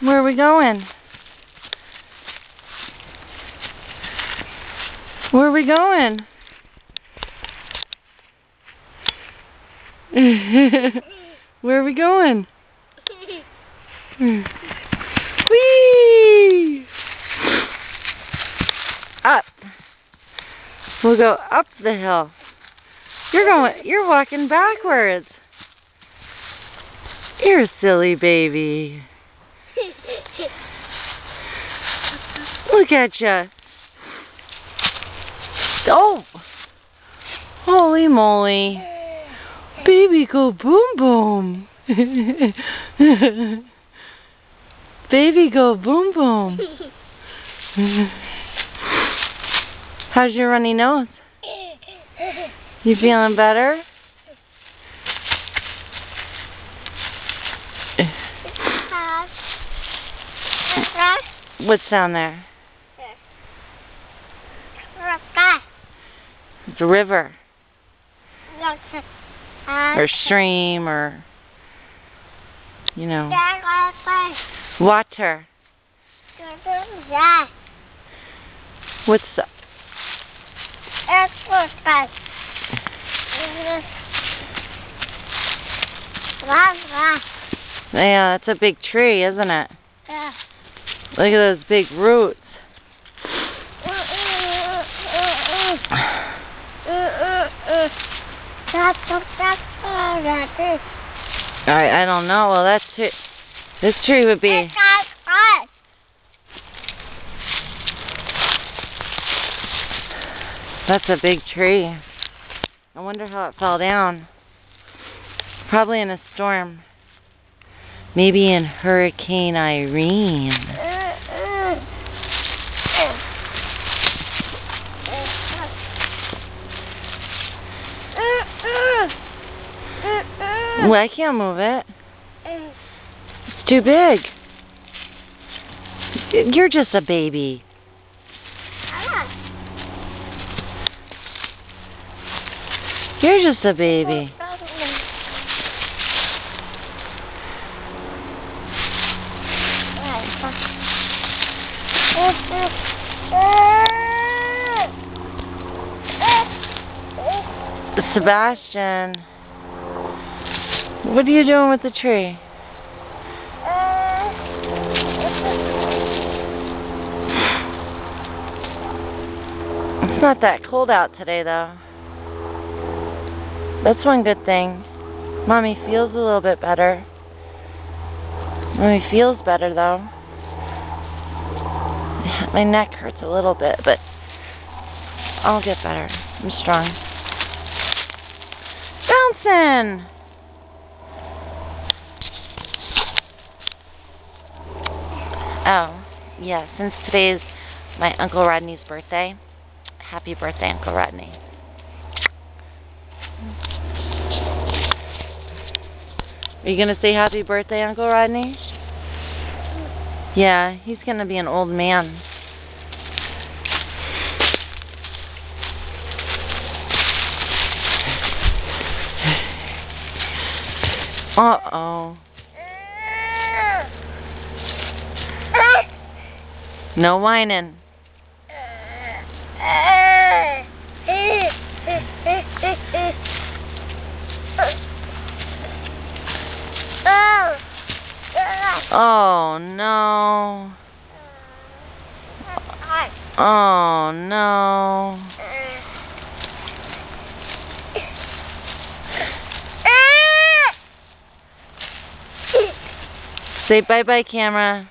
Where are we going? Where are we going? Where are we going? Whee! Up. We'll go up the hill. You're walking backwards. You're a silly baby. Look at ya. Oh! Holy moly. Baby go boom boom. Baby go boom boom. How's your runny nose? You feeling better? What's down there? It's a river. Or stream, or, you know, water. What's up? Yeah, that's a big tree, isn't it? Yeah. Look at those big roots. I don't know. Well, this tree would be. That's a big tree. I wonder how it fell down. Probably in a storm. Maybe in Hurricane Irene. Well, I can't move it. It's too big. You're just a baby. You're just a baby. Sebastian, what are you doing with the tree? It's not that cold out today, though. That's one good thing. Mommy feels a little bit better. Mommy feels better, though. My neck hurts a little bit, but I'll get better. I'm strong. Bouncing! Oh, yeah, since today's my Uncle Rodney's birthday, happy birthday, Uncle Rodney. Are you going to say happy birthday, Uncle Rodney? Yeah, he's going to be an old man. Uh-oh. No whining. Oh, no. Oh, no. Say bye-bye, camera.